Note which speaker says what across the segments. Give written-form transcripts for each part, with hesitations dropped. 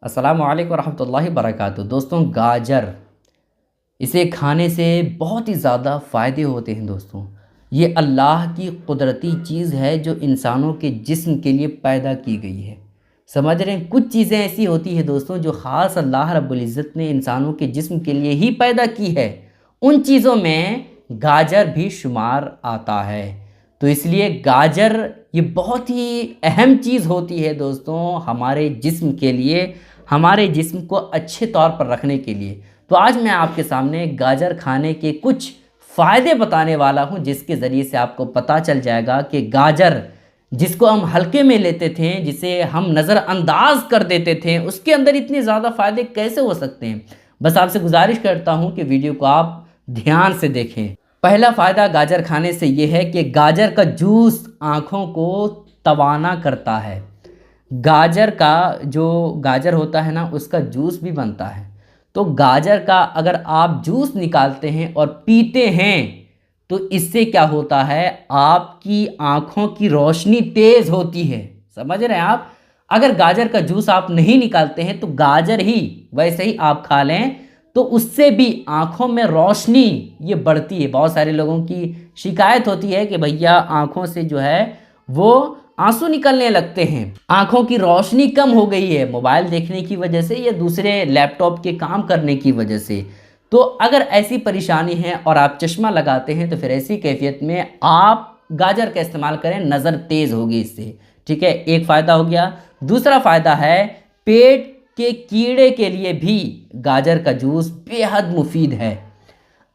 Speaker 1: अस्सलामु अलैकुम रहमतुल्लाहि बरकातुहू। दोस्तों, गाजर इसे खाने से बहुत ही ज़्यादा फ़ायदे होते हैं। दोस्तों, ये अल्लाह की कुदरती चीज़ है जो इंसानों के जिस्म के लिए पैदा की गई है। समझ रहे हैं, कुछ चीज़ें ऐसी होती हैं दोस्तों जो ख़ास अल्लाह रब्बुल इज़्ज़त ने इंसानों के जिस्म के लिए ही पैदा की है। उन चीज़ों में गाजर भी शुमार आता है। तो इसलिए गाजर ये बहुत ही अहम चीज़ होती है दोस्तों हमारे जिस्म के लिए, हमारे जिस्म को अच्छे तौर पर रखने के लिए। तो आज मैं आपके सामने गाजर खाने के कुछ फ़ायदे बताने वाला हूं, जिसके ज़रिए से आपको पता चल जाएगा कि गाजर जिसको हम हल्के में लेते थे, जिसे हम नज़रअंदाज कर देते थे, उसके अंदर इतने ज़्यादा फ़ायदे कैसे हो सकते हैं। बस आपसे गुजारिश करता हूं कि वीडियो को आप ध्यान से देखें। पहला फ़ायदा गाजर खाने से ये है कि गाजर का जूस आँखों को तवाना करता है। गाजर का जो गाजर होता है ना, उसका जूस भी बनता है। तो गाजर का अगर आप जूस निकालते हैं और पीते हैं तो इससे क्या होता है, आपकी आँखों की रोशनी तेज़ होती है। समझ रहे हैं आप। अगर गाजर का जूस आप नहीं निकालते हैं तो गाजर ही वैसे ही आप खा लें तो उससे भी आँखों में रोशनी ये बढ़ती है। बहुत सारे लोगों की शिकायत होती है कि भैया आँखों से जो है वो आंसू निकलने लगते हैं, आंखों की रोशनी कम हो गई है मोबाइल देखने की वजह से या दूसरे लैपटॉप के काम करने की वजह से। तो अगर ऐसी परेशानी है और आप चश्मा लगाते हैं तो फिर ऐसी कैफियत में आप गाजर का इस्तेमाल करें, नज़र तेज़ होगी इससे। ठीक है, एक फ़ायदा हो गया। दूसरा फ़ायदा है पेट के कीड़े के लिए भी गाजर का जूस बेहद मुफीद है।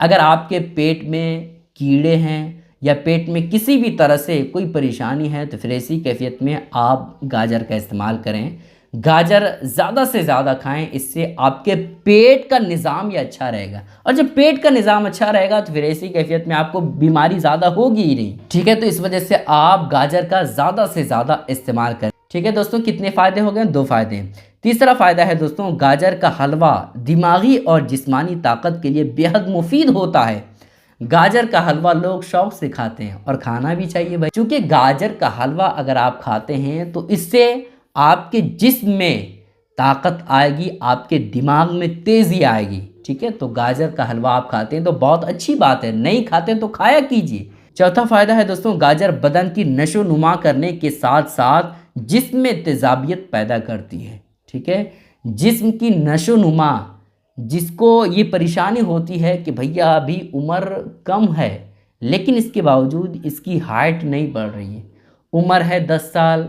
Speaker 1: अगर आपके पेट में कीड़े हैं या पेट में किसी भी तरह से कोई परेशानी है तो फिर ऐसी कैफियत में आप गाजर का इस्तेमाल करें। गाजर ज़्यादा से ज़्यादा खाएं, इससे आपके पेट का निज़ाम ये अच्छा रहेगा। और जब पेट का निज़ाम अच्छा रहेगा तो फिर ऐसी कैफियत में आपको बीमारी ज़्यादा होगी ही नहीं। ठीक है, तो इस वजह से आप गाजर का ज़्यादा से ज़्यादा इस्तेमाल करें। ठीक है दोस्तों, कितने फ़ायदे हो गए? 2 फ़ायदे। तीसरा फ़ायदा है दोस्तों, गाजर का हलवा दिमागी और जिस्मानी ताकत के लिए बेहद मुफीद होता है। गाजर का हलवा लोग शौक से खाते हैं और खाना भी चाहिए भाई, क्योंकि गाजर का हलवा अगर आप खाते हैं तो इससे आपके जिस्म में ताकत आएगी, आपके दिमाग में तेज़ी आएगी। ठीक है, तो गाजर का हलवा आप खाते हैं तो बहुत अच्छी बात है, नहीं खाते तो खाया कीजिए। चौथा फ़ायदा है दोस्तों, गाजर बदन की नशो नुमा करने के साथ साथ जिस्म में तेज़ाबियत पैदा करती है। ठीक है, जिस्म की नशो नुमा, जिसको ये परेशानी होती है कि भैया अभी उम्र कम है लेकिन इसके बावजूद इसकी हाइट नहीं बढ़ रही है, उम्र है 10 साल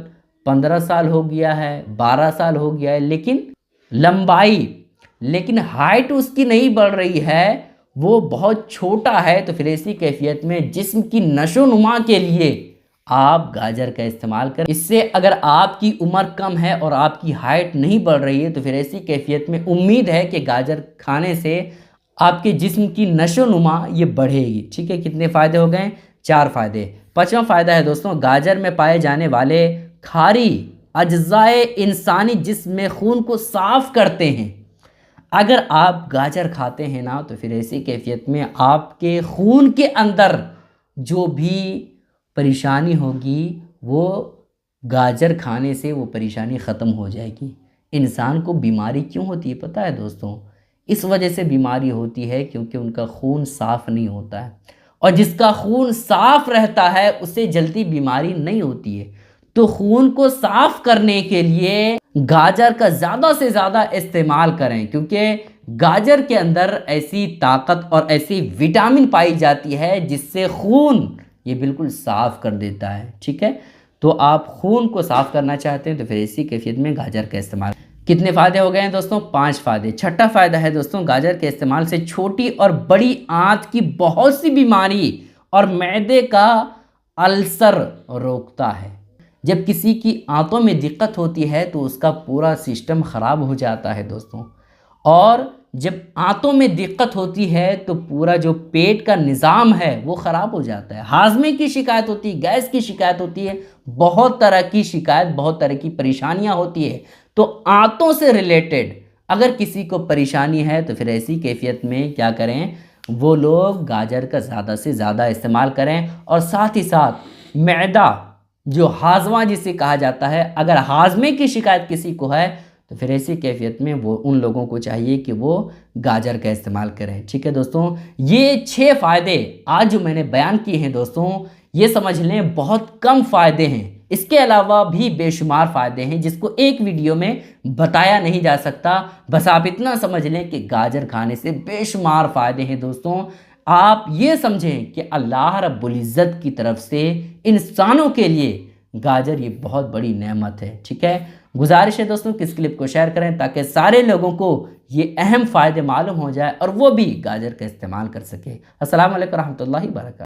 Speaker 1: 15 साल हो गया है, 12 साल हो गया है, लेकिन हाइट उसकी नहीं बढ़ रही है, वो बहुत छोटा है। तो फिर ऐसी कैफियत में जिस्म की नशो नुमा के लिए आप गाजर का इस्तेमाल करें। इससे अगर आपकी उम्र कम है और आपकी हाइट नहीं बढ़ रही है तो फिर ऐसी कैफियत में उम्मीद है कि गाजर खाने से आपके जिस्म की नशो नुमा ये बढ़ेगी। ठीक है, कितने फ़ायदे हो गए? 4 फ़ायदे। पाँचवा फ़ायदा है दोस्तों, गाजर में पाए जाने वाले खारी अज्जाए इंसानी जिस्म में खून को साफ़ करते हैं। अगर आप गाजर खाते हैं ना तो फिर ऐसी कैफियत में आपके खून के अंदर जो भी परेशानी होगी वो गाजर खाने से वो परेशानी ख़त्म हो जाएगी। इंसान को बीमारी क्यों होती है पता है दोस्तों? इस वजह से बीमारी होती है क्योंकि उनका खून साफ़ नहीं होता है, और जिसका खून साफ़ रहता है उसे जल्दी बीमारी नहीं होती है। तो खून को साफ़ करने के लिए गाजर का ज़्यादा से ज़्यादा इस्तेमाल करें, क्योंकि गाजर के अंदर ऐसी ताकत और ऐसी विटामिन पाई जाती है जिससे खून ये बिल्कुल साफ़ कर देता है। ठीक है, तो आप खून को साफ़ करना चाहते हैं तो फिर इसी कैफियत में गाजर का इस्तेमाल। कितने फ़ायदे हो गए हैं दोस्तों? 5 फ़ायदे। छठा फ़ायदा है दोस्तों, गाजर के इस्तेमाल से छोटी और बड़ी आंत की बहुत सी बीमारी और मैदे का अल्सर रोकता है। जब किसी की आंतों में दिक्कत होती है तो उसका पूरा सिस्टम ख़राब हो जाता है दोस्तों, और जब आंतों में दिक्कत होती है तो पूरा जो पेट का निज़ाम है वो ख़राब हो जाता है। हाजमे की शिकायत होती है, गैस की शिकायत होती है, बहुत तरह की शिकायत, बहुत तरह की परेशानियां होती है। तो आंतों से रिलेटेड अगर किसी को परेशानी है तो फिर ऐसी कैफियत में क्या करें, वो लोग गाजर का ज़्यादा से ज़्यादा इस्तेमाल करें। और साथ ही साथ मैदा जो हाजमा जिसे कहा जाता है, अगर हाजमे की शिकायत किसी को है तो फिर ऐसी कैफियत में वो उन लोगों को चाहिए कि वो गाजर का इस्तेमाल करें। ठीक है दोस्तों, ये 6 फ़ायदे आज जो मैंने बयान किए हैं दोस्तों, ये समझ लें बहुत कम फ़ायदे हैं। इसके अलावा भी बेशुमार फ़ायदे हैं जिसको एक वीडियो में बताया नहीं जा सकता। बस आप इतना समझ लें कि गाजर खाने से बेशुमार फ़ायदे हैं दोस्तों। आप ये समझें कि अल्लाह रब्बुल इज़्ज़त की तरफ से इंसानों के लिए गाजर ये बहुत बड़ी नेमत है। ठीक है, गुजारिश है दोस्तों कि इस क्लिप को शेयर करें ताकि सारे लोगों को ये अहम फ़ायदे मालूम हो जाए और वो भी गाजर का इस्तेमाल कर सके। अस्सलाम वालेकुम रहमतुल्लाहि व बरकातहू।